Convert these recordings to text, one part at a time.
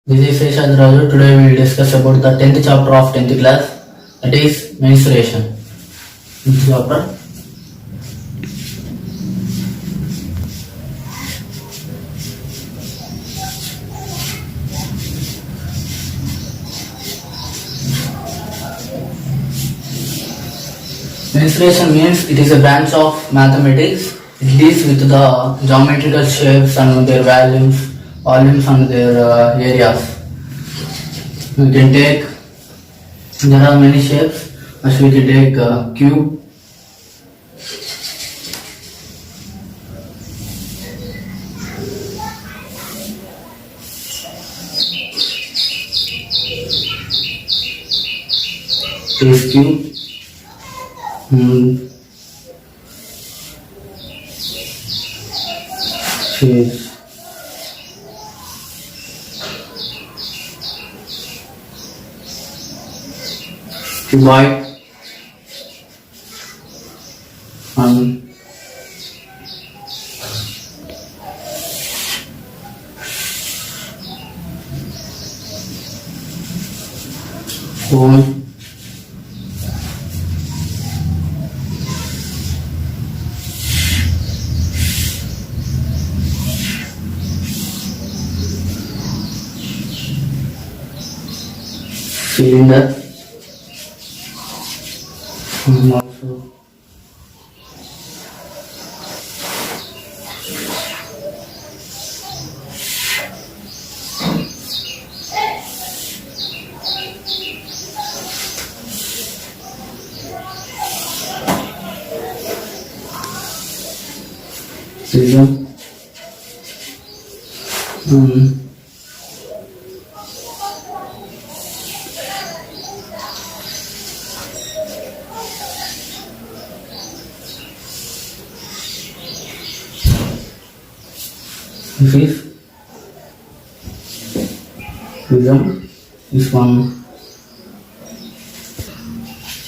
This is Seshad Raju. Today we will discuss about the 10th chapter of 10th class, that is menstruation. 10th chapter. Mensuration means it is a branch of mathematics. It deals with the geometrical shapes and their volumes and their areas. We can take, there are many shapes. First we can take cube, this cube. Cheese. White and cone. Cylinder. Also prism. This is prism. This one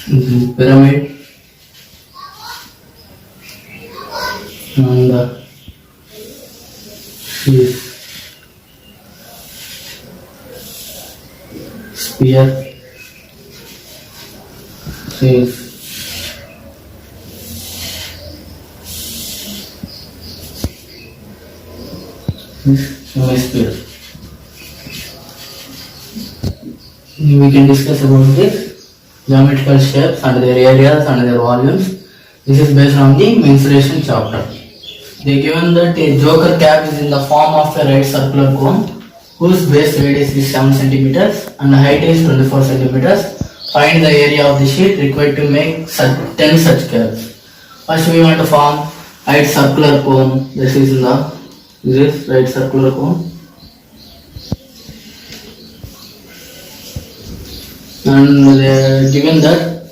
is pyramid, and this sphere. This hemisphere. We can discuss about this geometrical shapes and their areas and their volumes. This is based on the mensuration chapter. They given that a joker cap is in the form of a right circular cone whose base radius is 7 centimeters and height is 24 centimeters. Find the area of the sheet required to make 10 such caps. First we want to form right circular cone. This is right circular cone, and they given that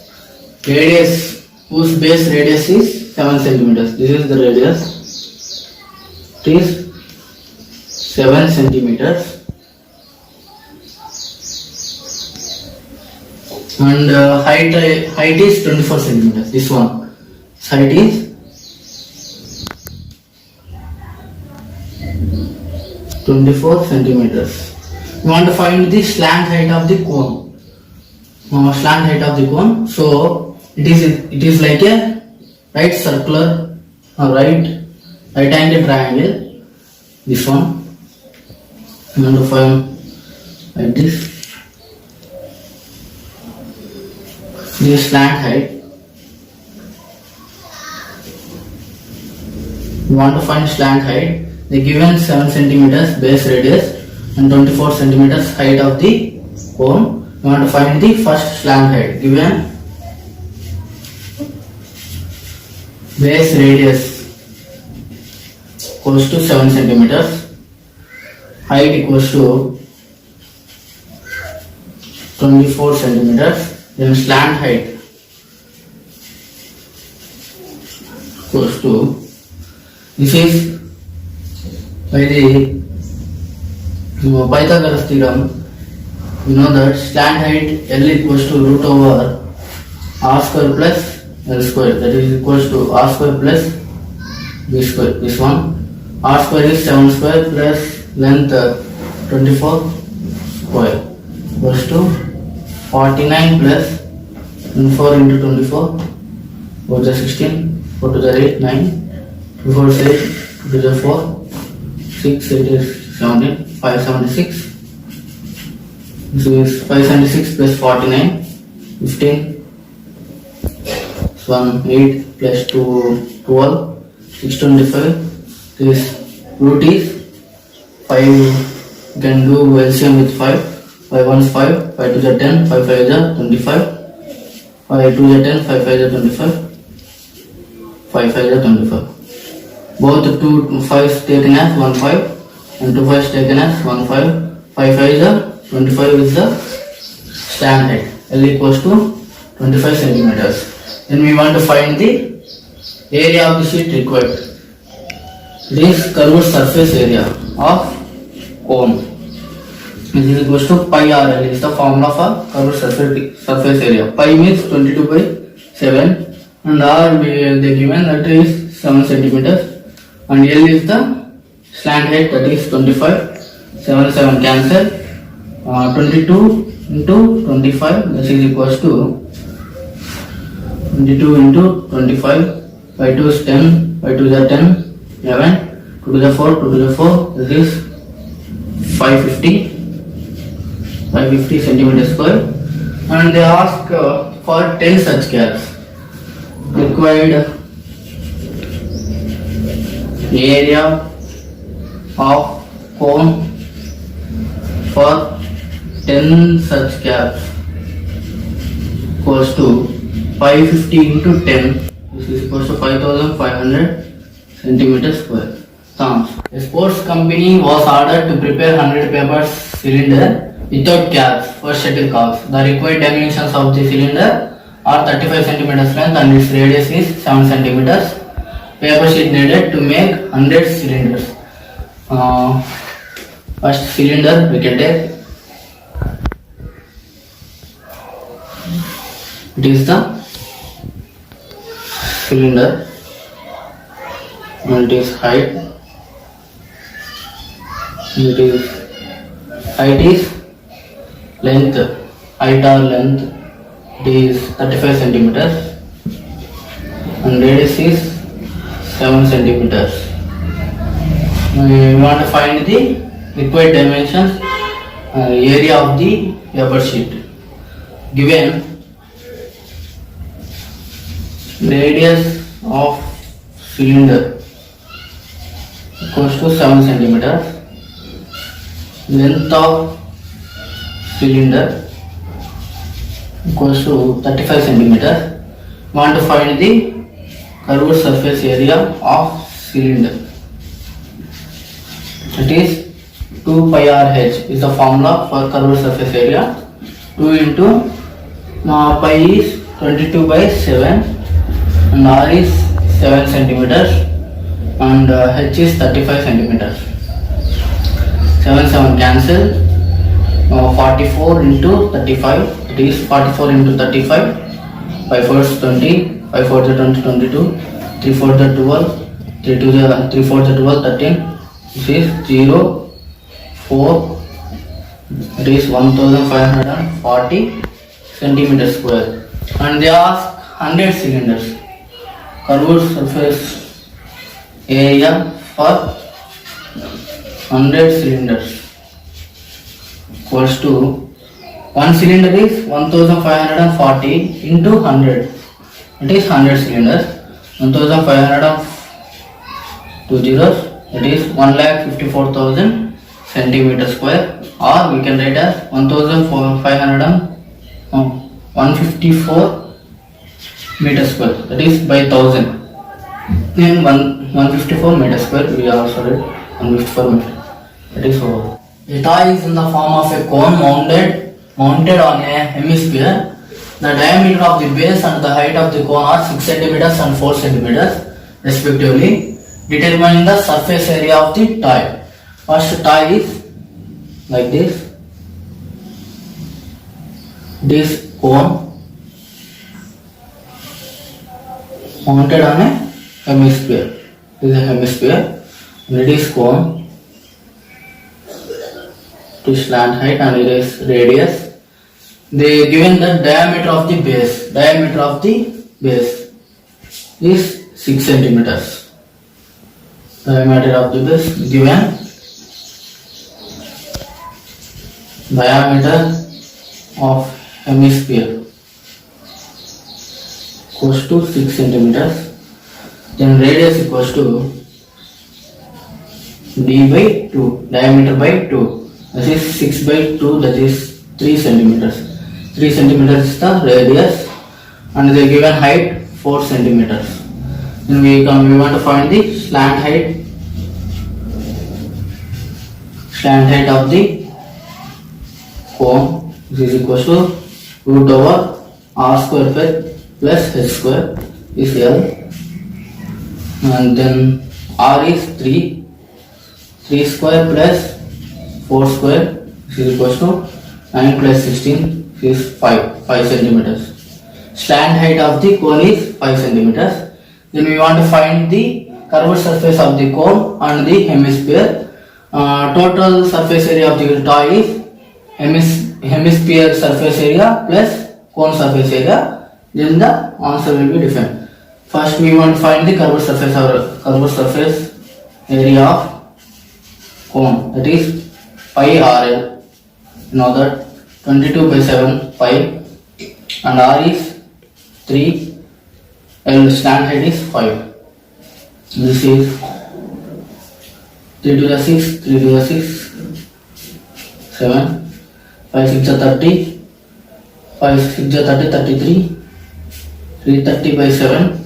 radius whose base radius is 7 centimeters. This is the radius. It is 7 centimeters, and height is 24 centimeters. This one height is 24 centimeters. We want to find the slant height of the cone. Slant height of the cone. So it is like a right circular or right angle triangle. This one. We want to find like this. This slant height. We want to find slant height. The given 7 centimeters base radius and 24 centimeters height of the cone. We want to find the first slant height. Given base radius equals to 7 centimeters, height equals to 24 centimeters, then slant height equals to, this is by the Pythagoras theorem. You know that slant height L equals to root over r square plus L square, that is equals to r square plus b square. This one r square is 7 square plus length 24 square equals to 49 plus 4 into 24, 4 to the 16, 4 to the 8, 9, 2 4 is 8, 2 to the 4, 6, 8 is 17, 576. This is 576 plus 49, 15. This one 8 plus 2, 12, 625. This root is 5. You can do LCM with 5. 5 1 is 5, 5 2 is 10, 5 5 is 25, 5 2 is 10, 5 5 is 25, 5 5 is 25. Both 2 5s taken as 1 5 and 2 5s taken as 1 5. 5 5 is 25 is the stand height. L equals to 25 centimeters. Then we want to find the area of the sheet required. This curved surface area of cone is equals to pi RL is the formula for curved surface area. Pi means 22 by 7 and R they given that is 7 centimeters and L is the slant height that is 25. 7 7 cancel. 22 into 25 this is equals to 22 into 25. By 2 is 10, by 2 is 10, 11, 2 to the 4, 2 to the 4 this is 550 centimeter square and they ask for 10 such caps. Required area of cone for 10 such caps equals to 550 into 10. This is equals to 5500 centimeter square. Terms. A sports company was ordered to prepare 100 paper cylinder without caps for shuttlecocks. The required dimensions of the cylinder are 35 centimeters length and its radius is 7 centimeters. Paper sheet needed to make 100 cylinders. First cylinder we can take. It is the cylinder and it is height. It is height is length, height or length it is 35 centimeters and radius is 7 centimeters. We want to find the required dimensions area of the paper sheet. Given radius of cylinder equals to 7 centimeters. Length of cylinder equals to 35 centimeters. Want to find the curved surface area of cylinder. It is 2 pi r h is the formula for curved surface area. 2 into pi is 22 by 7 and r is 7 centimeters and h is 35 centimeters. 7 7 cancel. 44 into 35 it is 44 into 35. 5 4 is 20, 5 4 is 20, 22, 3 4 is 12, 3 2 is 3 4 is 12, 13. This is 0 4 it is 1540 centimeter square and they ask 100 cylinders. Curved surface area for 100 cylinders equals to one cylinder is 1540 into 100. It is 100 cylinders. 1500 zeros. It is 1,54,000 centimeter square, or we can write as 154 meter square. That is by 1000. Then 154 meter square. We also write 154 meter. That is over. A toy is in the form of a cone mounted on a hemisphere. The diameter of the base and the height of the cone are 6 centimeters and 4 centimeters respectively. Determine the surface area of the toy. First toy is like this. This cone mounted on a hemisphere. This is a hemisphere and it is cone. to slant height and it is radius. They given the diameter of the base. Diameter of the base is 6 centimeters. Diameter of the base given. Diameter of hemisphere equals to 6 centimeters. Then radius equals to d by 2. Diameter by 2. That is 6 by 2. That is 3 centimeters. 3 centimeters is the radius, and they given height 4 centimeters. Then we want to find the slant height. Slant height of the cone. This is equals to root over r square plus h square is L, and then r is 3 square plus 4 square is equals to 9 plus 16 is 5 centimeters. Slant height of the cone is 5 centimeters. Then we want to find the curved surface of the cone and the hemisphere. Total surface area of the toy is hemisphere surface area plus cone surface area. Then the answer will be different. First we want to find the curved surface area of cone, that is pi RL. You know that 22 by 7 pi, and R is 3, and slant height is 5. This is 3 to the 6, 3 to the 6, 7, 5 6 are 30, 5 6 are 30, 33, 330 by 7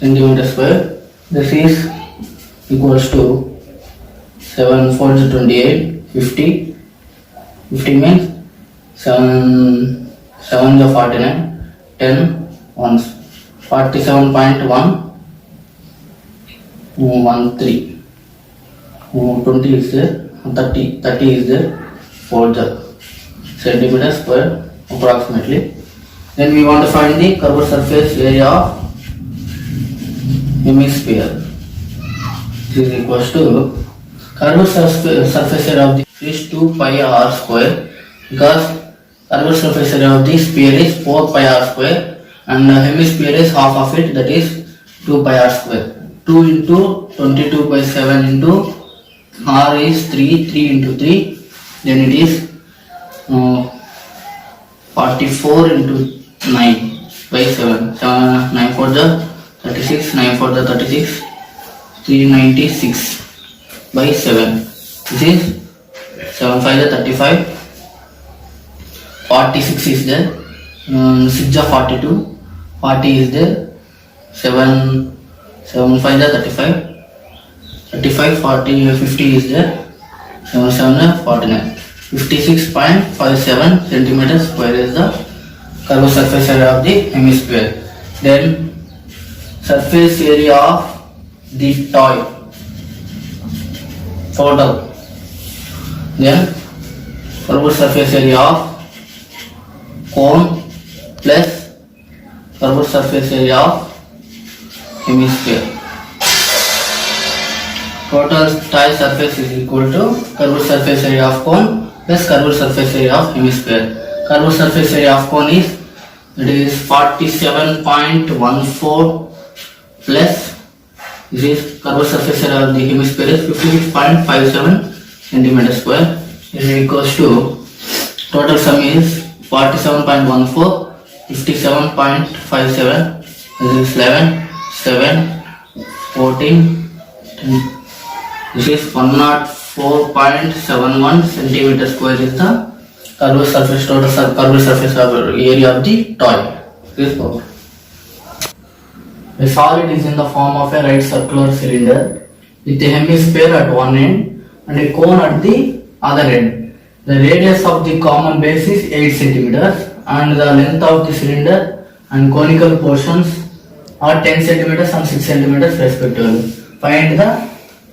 centimeter square. This is equals to 7 4 is 28, 50. 50 means 7 7 is 49, 10 1 47.1 13. 20 is there, 30 is there, 4 centimeter square approximately. Then we want to find the curved surface area of hemisphere. This is equals to curved surface area of the is 2 pi r square, because curved surface area of the sphere is 4 pi r square and the hemisphere is half of it, that is 2 pi r square. 2 into 22 by 7 into r is 3 into 3, then it is 44 into 9 by 7. 9 for the 36, 9 for the 36, 396 by 7. This is 7 5 is 35, 46 is there, 6 is 42, 40 is there, 7 5 is 35, 35, 40, 50 is there, 7 7 is 49. 56.57 centimeters square is the curved surface area of the hemisphere. Then surface area of the toy total. Then curved surface area of cone plus curved surface area of hemisphere. Total toy surface is equal to curved surface area of cone plus curved surface area of hemisphere. Curved surface area of cone is 47.14 plus this is curved surface area of the hemisphere is 56.57 centimeter square. It is equals to total sum is 47.14, 57.57. This is 11, 7, 14, 10. This is 104.71 centimeter square is the curved surface curved surface area of the toy. This is a solid is in the form of a right circular cylinder with a hemisphere at one end and a cone at the other end. The radius of the common base is 8 centimeters and the length of the cylinder and conical portions are 10 centimeters and 6 centimeters respectively. Find the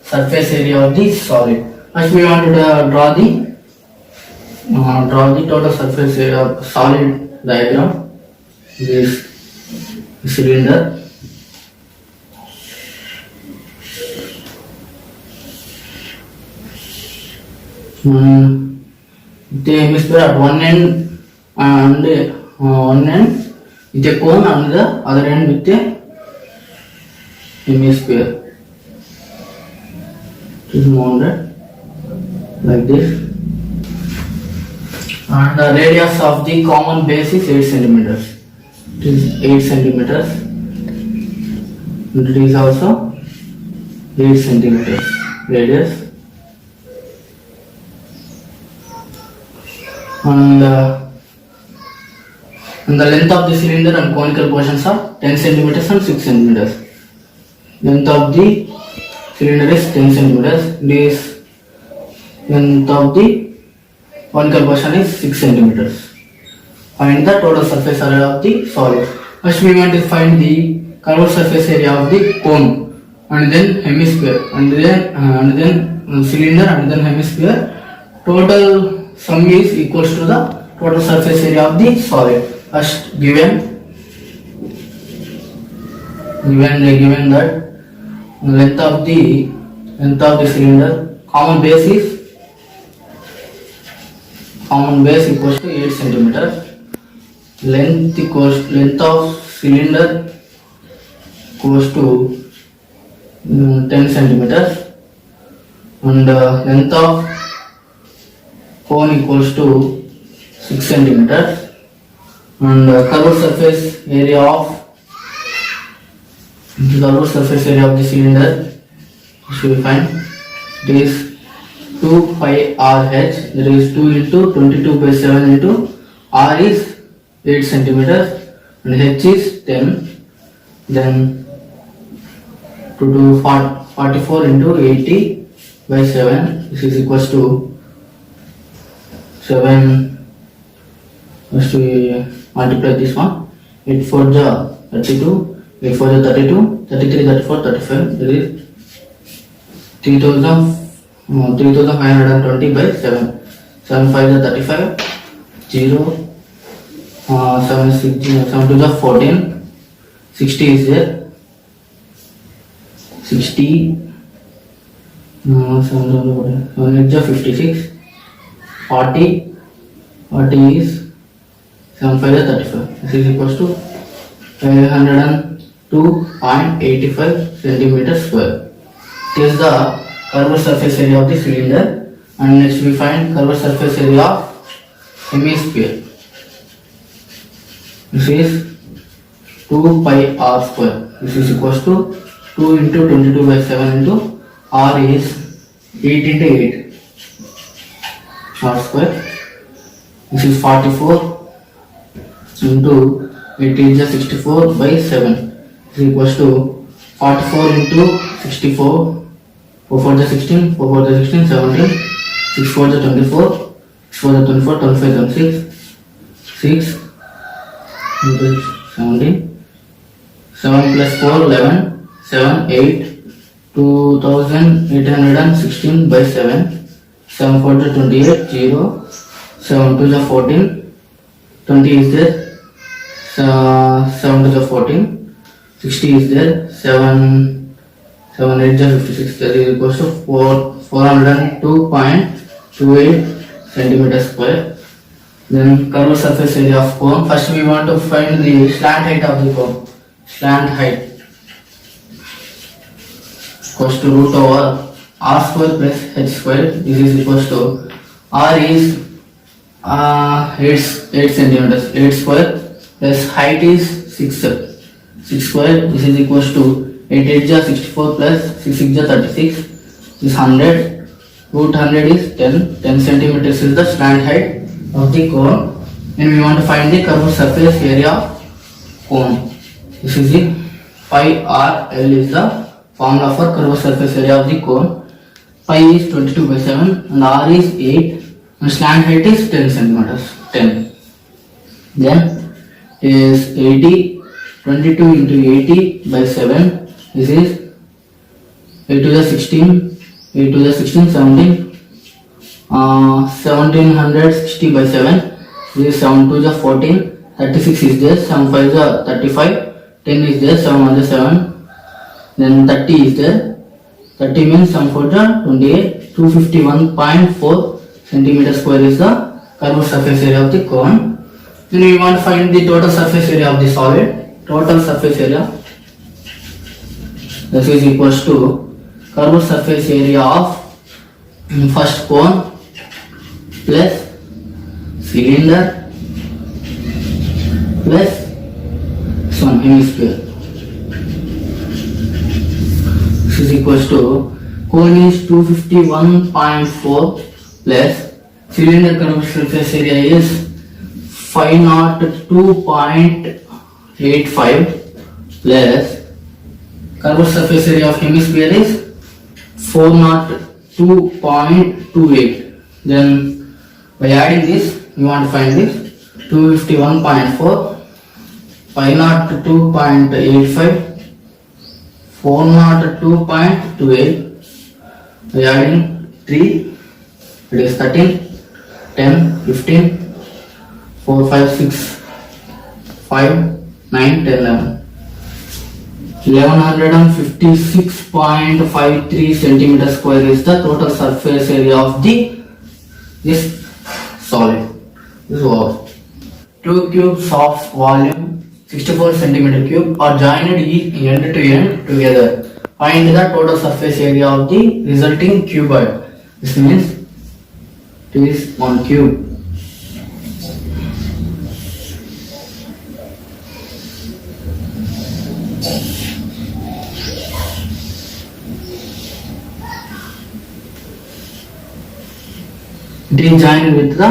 surface area of the solid. First we want to draw the total surface area of solid diagram. This cylinder. the hemisphere at one end and one end with a cone and the other end with a hemisphere. It is mounted like this. And the radius of the common base is 8 centimeters. It is 8 centimeters. And it is also 8 centimeters radius. And the length of the cylinder and conical portions are 10 centimeters and 6 centimeters. Length of the cylinder is 10 centimeters. This length of the conical portion is 6 centimeters. Find the total surface area of the solid. First we want to find the curved surface area of the cone, and then hemisphere, and then cylinder, and then hemisphere. Total sum is equals to the total surface area of the solid. First given that length of the cylinder, common base equals to 8 centimeters. Length of cylinder equals to 10 centimeters, and length of cone equals to 6 centimeters, and curved surface area of the cylinder should be find. It is 2 pi r h, that is 2 into 22 by 7 into r is 8 centimeters and h is 10. Then to do 44 into 80 by 7, this is equals to 7. First we multiply this one. 8 for the 32, 8 for the 32, 33, 34, 35. That is 3520 by 7. 7 5 the 35, 0, 7 6, 7 to the 14, 60 is there. 60, 7 is 56, 40 is 7 5 is 35. This is equals to 502.85 centimeters square. This is the curved surface area of the cylinder. And next we find curved surface area of hemisphere. This is 2 pi r square. This is equals to 2 into 22 by 7 into r is 8 into 8 r square. This is 44 into 8 is 64 by 7. This is equals to 44 into 64. 4 for the 16, 4 for the 16, 17, 6 for the 24, 6 for the 24, 25, 26, 6 into 17, 7 plus 4, 11, 7, 8, 2816 by 7, 7 for the 28, 0, 7 to the 14, 20 is there, 7 to the 14, 60 is there, 7 8 is 56, that is equals to 402.28 centimeters square. Then curved surface area of cone. First we want to find the slant height of the cone. Slant height equals to root over r square plus h square. This is equals to r is 8 centimeters, 8 square plus height is 6 square. This is equals to 8 8 is 64 plus 6 6 is 36. This is 100. Root 100 is 10. 10 centimeters is the slant height of the cone. And we want to find the curved surface area of cone. This is the pi r l is the formula for curved surface area of the cone. Pi is 22 by 7 and r is 8 and slant height is 10 centimeters. 10. Then is 80, 22 into 80 by 7. This is 8 to the 16, 8 to the 16, 17, 1760 by 7. This is 7 to the 14, 36 is there, 7 5 is 35, 10 is there, 7 1 is 7, then 30 is there, 30 means 7 4 is 28, 251.4 centimeter square is the curved surface area of the cone. Then we want to find the total surface area of the solid. Total surface area, this is equals to curved surface area of first cone plus cylinder plus some hemisphere. This is equals to cone is 251.4 plus cylinder curved surface area is 502.85 plus curved surface area of hemisphere is 402.28. Then by adding this, you want to find this 251.4, 502.85, 402.28. By adding 3, it is 13, 10, 15, 4, 5, 6, 5, 9, 10, 11. 1156.53 centimeter square is the total surface area of this solid. This is all. Two cubes of volume 64 centimeter cube are joined end to end together. Find the total surface area of the resulting cuboid. This means it is one cube. It is joined with the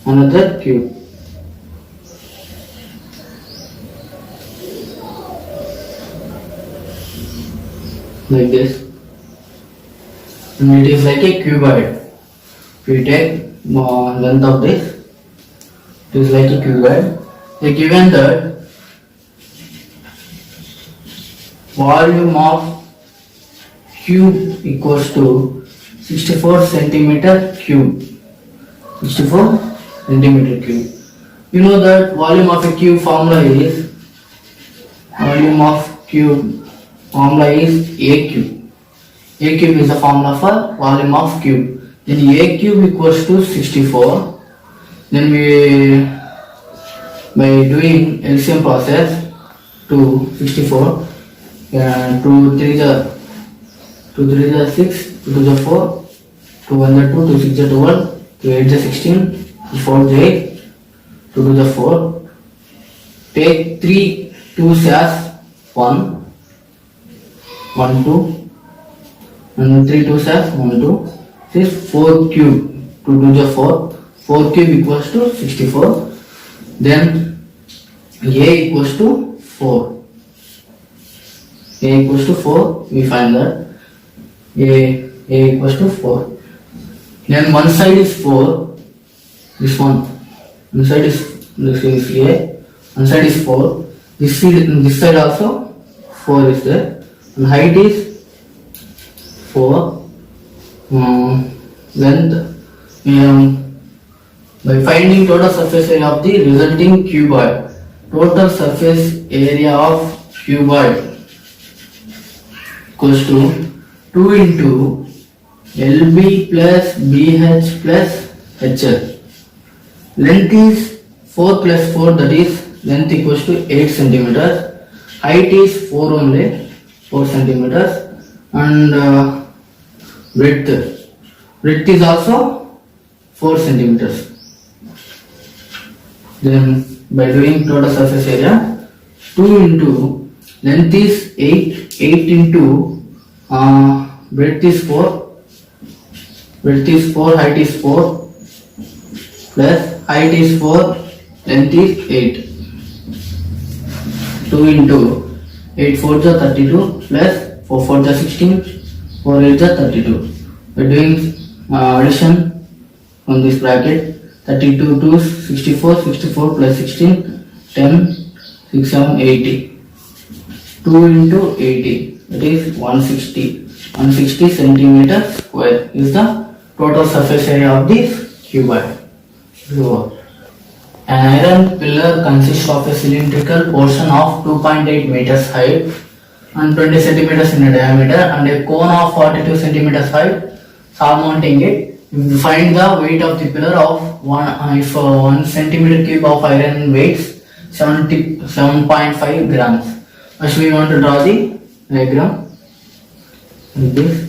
another cube. Like this. And it is like a cuboid. If we take length of this, it is like a cuboid. They given that volume of cube equals to 64 centimeter cube. 64 centimeter cube. You know that volume of a cube formula is A cube. A cube is the formula for volume of cube. Then A cube equals to 64. Then we, by doing LCM process to 64, 2 3 is 6, 2 to the 4, 2 1 is 2, 2 6 is 12, 2 8 is 16, 4 is 8, 2 to the 4. Take 3 2's as 1, 1 2, and 3 2's as 1 2. This is 4 cube. 2 to the 4. 4 cube equals to 64. Then A equals to 4. A equals to 4. We find that A equals to 4. Then one side is 4. This one. One side is this is A. One side is 4. This side also 4 is there. And height is 4. Length. By finding total surface area of the resulting cuboid. Total surface area of cuboid equals to 2 into LB plus BH plus HL. Length is 4 plus 4, that is length equals to 8 centimeters. Height is 4 only, 4 centimeters. And width is also 4 centimeters. Then by doing total surface area, 2 into length is 8 into width is 4, height is 4, plus height is 4, length is 8. 2 into 8 4 is 32 plus 4 4 is 16, 4 8 is 32. By doing addition from this bracket, 32 to 64, 64 plus 16, 10, 6 7 80. 2 into 80, that is 160 centimeter square is the total surface area of this cuboid. An iron pillar consists of a cylindrical portion of 2.8 meters height and 20 centimeters in diameter and a cone of 42 centimeters height surmounting it. Find the weight of the pillar of if 1 centimeter cube of iron weighs 7.5 grams. First we want to draw the diagram. This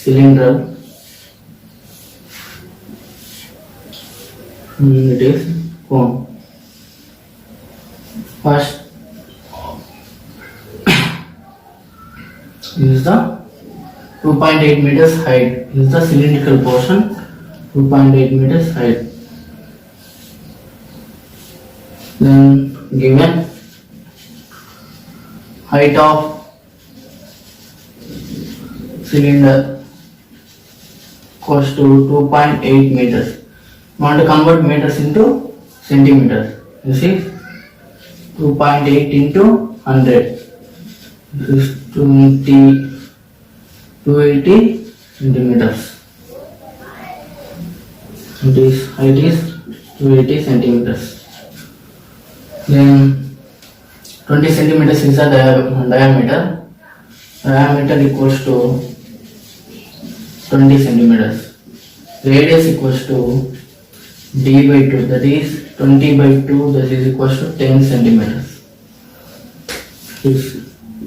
cylinder. It is cone. First is the 2.8 meters height. Is the cylindrical portion 2.8 meters height. Then given height of cylinder equals to 2.8 meters. We want to convert meters into centimeters. You see, 2.8 into 100. This is 280 centimeters. This height is 280 centimeters. Then 20 centimeters is the diameter. Diameter equals to 20 centimeters. Radius equals to d by 2, that is 20 by 2, that is equals to 10 centimeters. This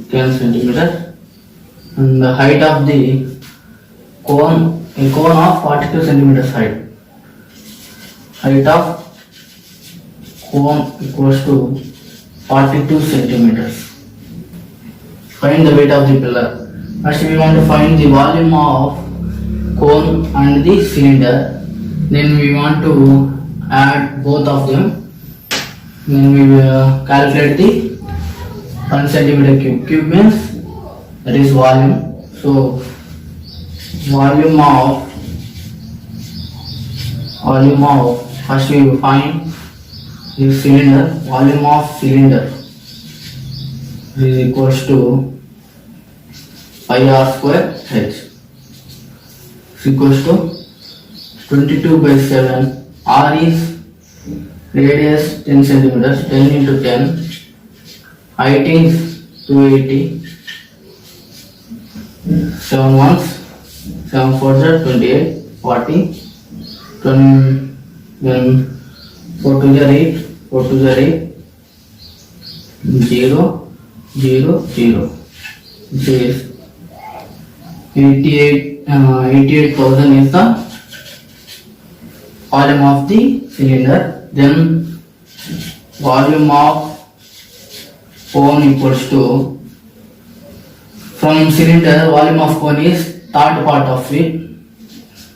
10 centimeters. And the height of the cone, a cone of 42 centimeters height. Height of cone equals to 42 centimeters. Find the weight of the pillar. First we want to find the volume of cone and the cylinder. Then we want to add both of them. Then we will calculate the 1 centimeter cube. Cube means that is volume. So volume of first we will find the cylinder. Volume of cylinder is equals to pi r square h. Is equals to 22 by 7. R is radius 10 centimeters. 10 into 10. Height is 280. 7 ones, 7 fours are 28, 40. 20, then 4 to the 8, 4 to the 8. 0, 0, 0. This is 88,000 is the volume of the cylinder. Then volume of cone equals to, from cylinder volume of cone is third part of it,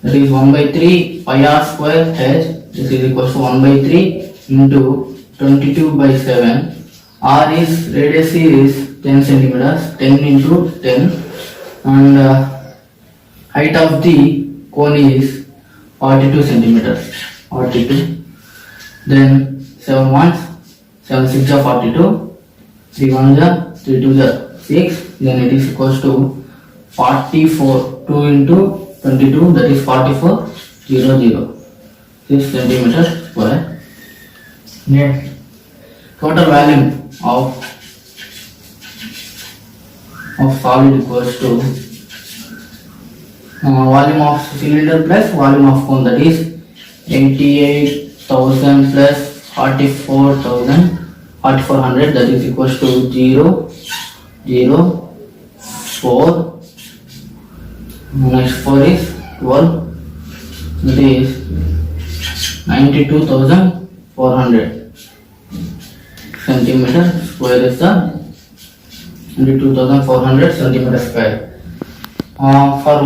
that is 1 by 3 pi r square h. This is equals to 1 by 3 into 22 by 7. R is radius is 10 centimeters. 10 into 10. And height of the cone is 42 centimeters. 42. Then 7 ones, 7 6 are 42. 3 1s are 3 2s are 6. Then it is equals to 44. 2 into 22, that is 44. 0 0. 6 centimeters square. Next, total volume of solid equals to volume of cylinder plus volume of cone, that is 88,000 plus 44,000, 4400, that is equals to 0 0 4. Next 4 is 12, that is 92,400 centimeter square is the 92,400 centimeter square. For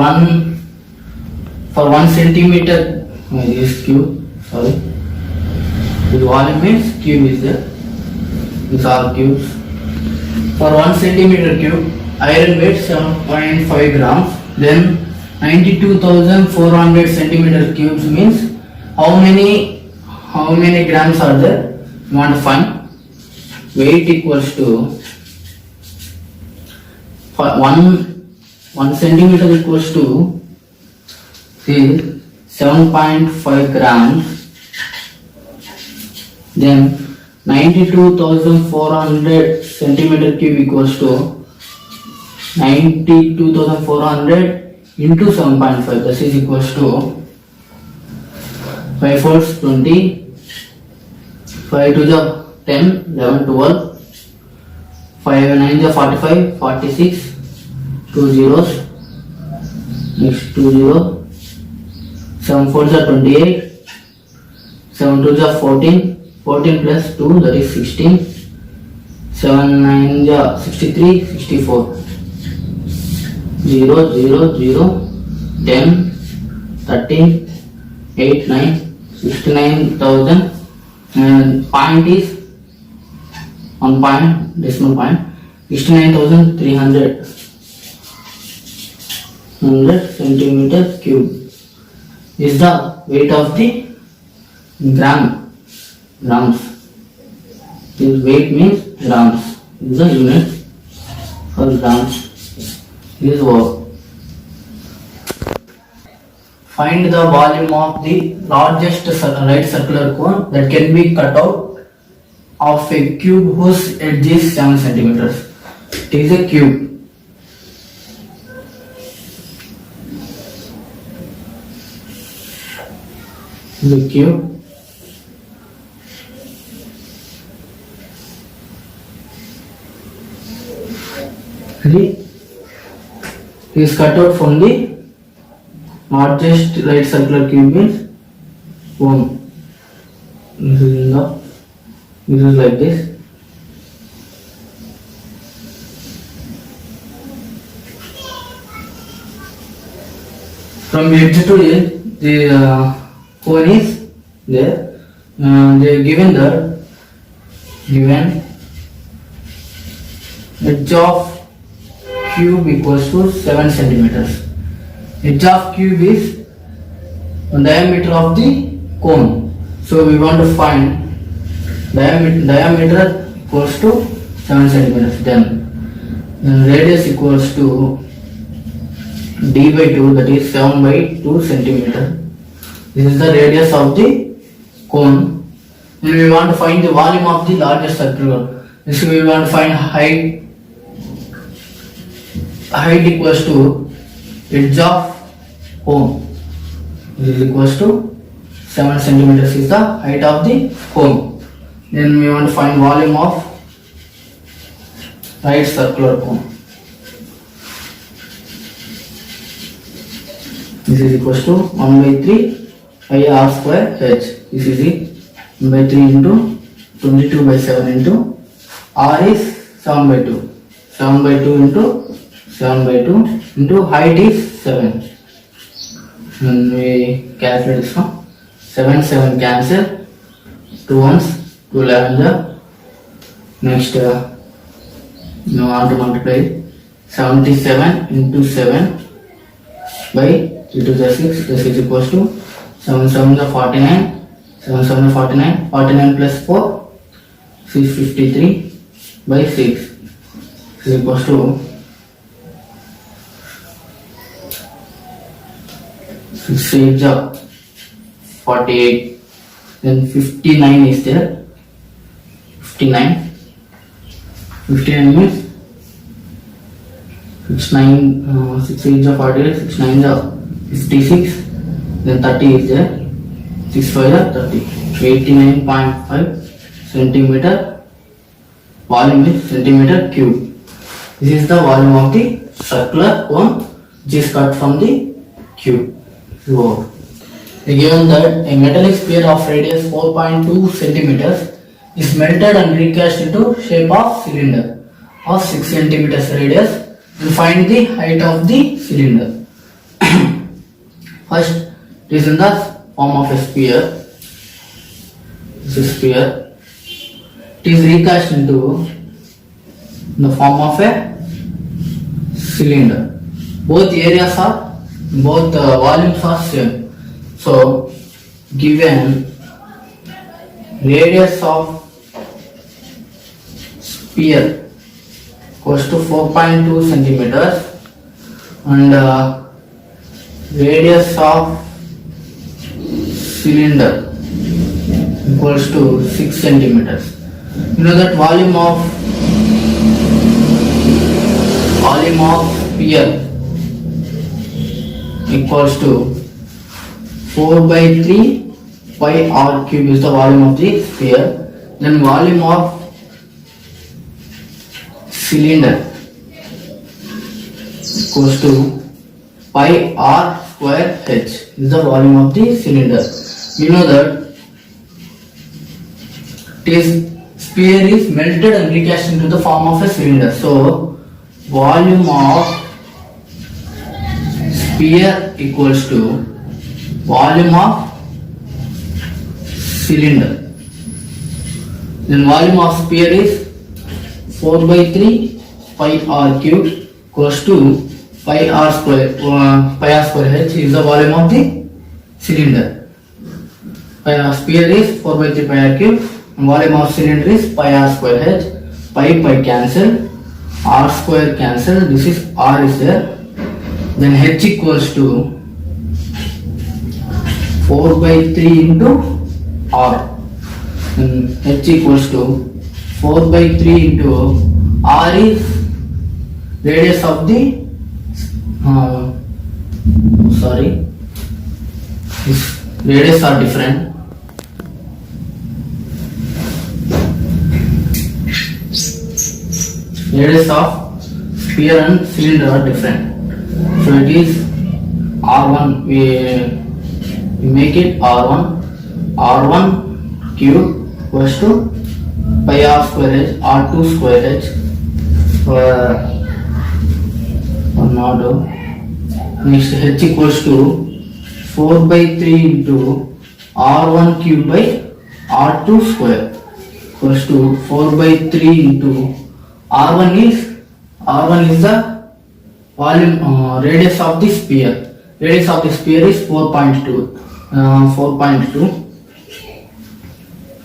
one centimeter is cube. Sorry, the volume means cube is there. These are cubes. For 1 centimeter cube, iron weight 7.5 grams. Then 92,400 centimeter cubes means how many grams are there? You want to find. Weight equals to, for 1 centimeter equals to 7.5 grams. Then 92,400 centimeter cube equals to 92,400 into 7.5, this is equals to 5 folds 20, 5 to the 10, 11, 12, 5 and 9 the 45, 46, 2 zeros, next 2 0, 7 folds are 28, 7 to the 14, 14 plus 2 that is 16, 7 9 the 63, 64, 0 0 0, 10, 13, 8 9, 69,000, and point is on point, decimal point, 69,300 centimeter cube is the weight of the grams. This weight means grams. This is the unit for grams. This work. Find the volume of the largest right circular cone that can be cut out of a cube whose edge is 7 centimeters. It is a cube. The cube. Is cut out from the largest right circular cube means cone. This is like this. From edge to edge, the cone is there. They are given edge of cube equals to 7 centimeters. Edge of cube is the diameter of the cone. So we want to find diameter equals to 7 centimeters. Then radius equals to d by 2, that is 7 by 2 centimeter. This is the radius of the cone. And we want to find the volume of the largest circle. So we want to find height equals to edge of cone. This is equals to 7 centimeters is the height of the cone. Then we want to find volume of right circular cone. This is equals to 1 by 3 pi r square h. This is it. 1 by 3 into 22 by 7 into r is 7 by 2. 7 by 2 into 7 by 2 into height is 7. And we calculate this one. 7 cancel. 2 ones, 2 11. Next, you want to multiply 77 into 7 by 3 to the 6. This is equals to 7 7 the 49. 7 7 49. 49 plus 4 is 53 by 6. This is equals to 6 8 48. Then 59 is there. 59 means 6 9 6 8 48, 6 9 56. Then 30 is there. 6 5 30. 89.5 centimeter. Volume is centimeter cube. This is the volume of the circular cone which is cut from the cube. So, given that a metallic sphere of radius 4.2 centimeters is melted and recast into shape of cylinder of 6 centimeters radius, and find the height of the cylinder. First, it is in the form of a sphere. This is sphere. It is recast into the form of a cylinder. Both volumes are same. So, given radius of sphere equals to 4.2 centimeters and radius of cylinder equals to 6 centimeters. You know that volume of sphere equals to 4 by 3 pi r cube is the volume of the sphere. Then volume of cylinder equals to pi r square h is the volume of the cylinder. We know that this sphere is melted and recast into the form of a cylinder. So volume of sphere equals to volume of cylinder. Then volume of sphere is 4 by 3 pi r cube equals to pi r square h is the volume of the cylinder. Sphere is 4 by 3 pi r cube and volume of cylinder is pi r square h. Pi cancel, r square cancel, this is r is there. Then h equals to 4 by 3 into r. And h equals to 4 by 3 into r is radius of the this radius are different. Radius of sphere and cylinder are different. So it is r1, we make it r1 cube equals to pi r square h, r2 square h. Next h equals to 4 by 3 into r1 cube by r2 square equals to 4 by 3 into r1 is the volume radius of the sphere. Radius of the sphere is 4.2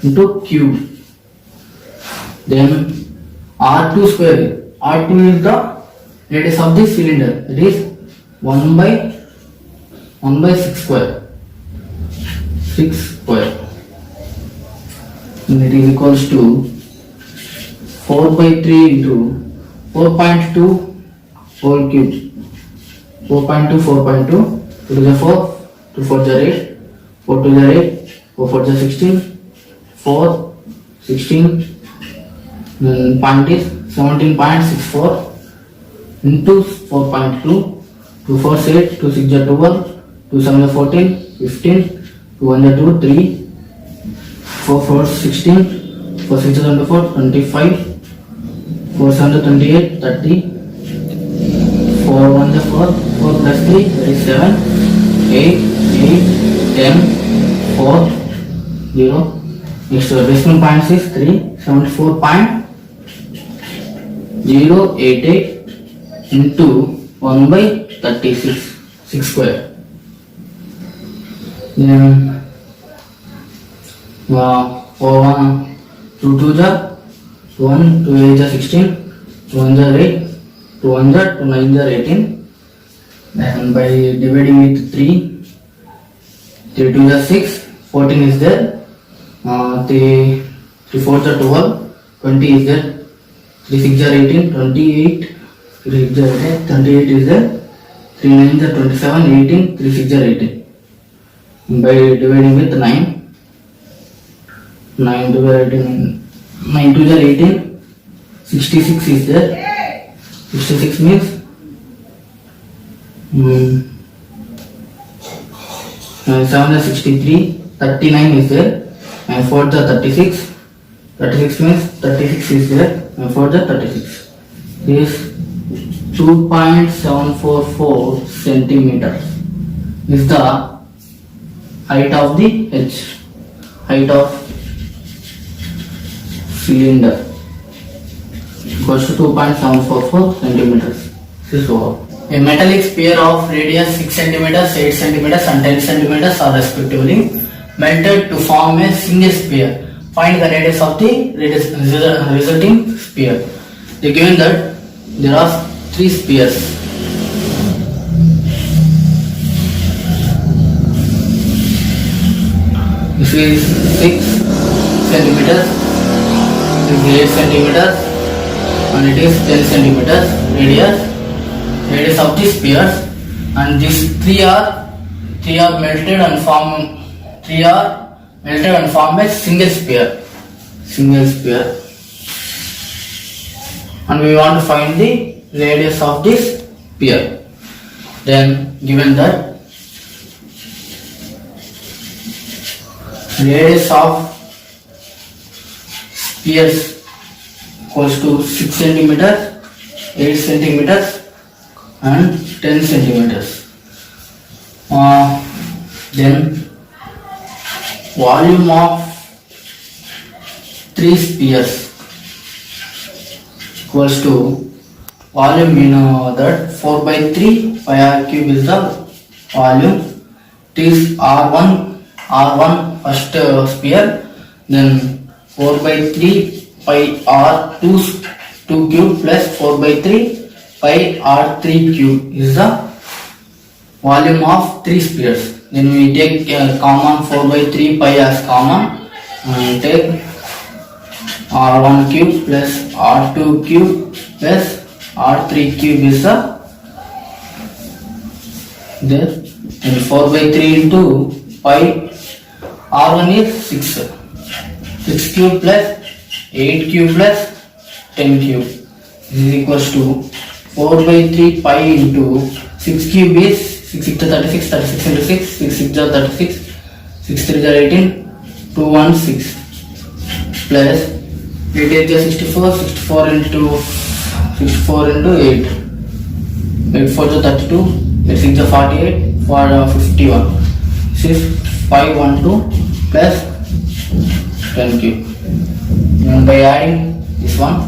into cube. Then r2 square, r2 is the radius of the cylinder, it is 1 by 6 square, and it is equals to 4 by 3 into 4.2 whole cube, 4.2 2 to the 4, 2 4 the 8, 4 to the 8, 4 4 the 16, 4 16, point is 17.64 into 4.2, 2 4 8, 2 6 the 12, 2 7 the 14, 15, 2 1 the 2, 3, 4 4 16, 4 6 the 24, 25, 4 7 the 28, 30, 4 1 the 4, 4 plus 3, that is 7, 8, 10, 4, 0. Next decimal points is 3, 74.088 into 1 by 36, 6 square. Then 4 2 2 the 1, 2 8 the 16, 2 1 the 8, 2 1 the 2 9 the 18. Then by dividing with 3, 3 2 the 6, 14 is there. 3 4 the 12, 20 is there. 3 6 the 18, 28, 3 6 the 18, 28 is there. 3 9 the 27, 18, 3 6 the 18. By dividing with 9, 9 divided 9 to the 18, 66 is there. 66 means 7 the 63, 39 is there, and 4 the 36, 36 means 36 is there, and 4 the 36 is 2.744 centimeters is the height of the height of cylinder equals to 2.744 centimeters. This is all. A metallic sphere of radius 6 centimeters, 8 centimeters and 10 centimeters are respectively melted to form a single sphere. Find the radius of the resulting sphere. They given that there are 3 spheres. This is 6 centimeters, this is 8 centimeters, and it is 10 centimeters radius of the spheres. and these three are melted and form a single sphere, and we want to find the radius of this sphere. Then given that radius of spheres equals to 6 centimeters, 8 centimeters and 10 centimeters. Then volume of 3 spheres equals to volume, we know that 4 by 3 pi r cube is the volume. It is R1 first sphere, then 4 by 3 pi r2 cube plus 4 by 3 pi r3 cube is the volume of 3 spheres. Then we take common 4 by 3 pi as common and take r1 cube plus r2 cube plus r3 cube is the there, and 4 by 3 into pi r1 is 6 cube plus 8 cube plus 10 cube is equals to 4 by 3 pi into 6 cube is 6 6 36, 36 into 6, 6 6 36, 6 3 18, 216 plus 8 8 64, 64 into 8, 8 4 32, 8 6 48, 4 51. This is 512 plus 10 cube. And by adding this one,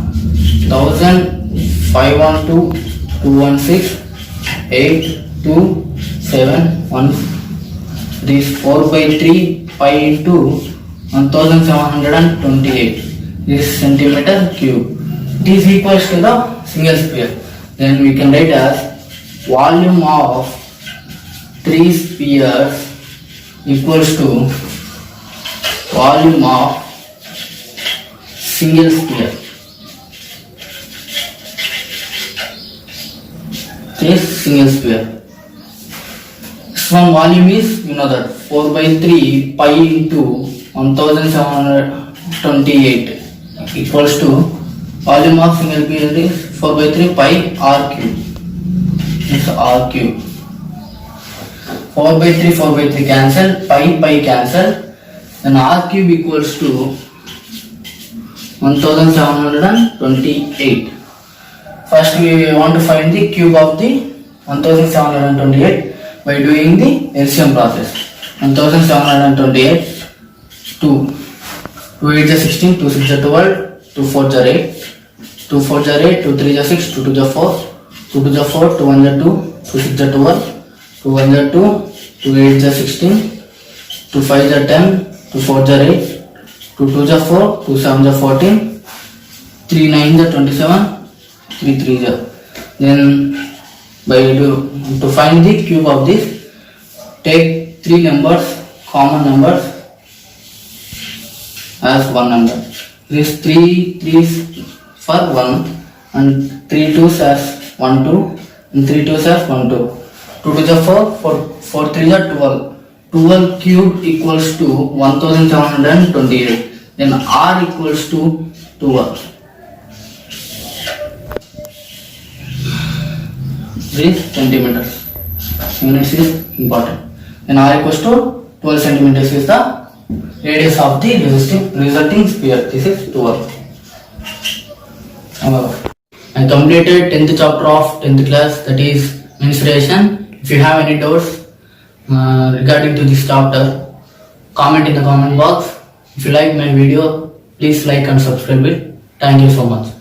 1000, 512, 216, 8, 2, 7, 1. This 4 by 3 pi into 1728. This centimeter cube. It is equals to the single sphere. Then we can write as volume of 3 spheres equals to volume of single sphere. This single sphere. This one volume is, you know that 4 by 3 pi into 1728 equals to volume of single sphere is 4 by 3 pi r cube. It's r cube. 4 by 3 cancel, pi cancel, then r cube equals to 1728. First we want to find the cube of the 1728 by doing the LCM process. 1728, 2 8 is 16, 2 6 is 12, 2 4 is 8, 2 4 is 8, 2 3 is 6, 2 2 is 4, 2 2 is 4, 2 1 is 2, 2 6 is 12, 2 1 is 2, 2 8 is 16, 2 5 is 10, 2 4 is 8, 2 2 is 4, 2 7 is 14, 3 9 is 27, 3 3 is. Then to find the cube of this, take 3 numbers, common numbers as one number. This 3 3s for 1 and 3 2s as 1 2 and 3 2s as 1 2. 2 to the 4, 4 3 is 12. 12 cube equals to 1728. Then r equals to 12. This centimeters. Units is important. Then r equals to 12 centimeters is the radius of the resulting sphere. This is 12. I completed 10th chapter of 10th class, that is mensuration. If you have any doubts regarding to this chapter, comment in the comment box. If you like my video, please like and subscribe it. Thank you so much.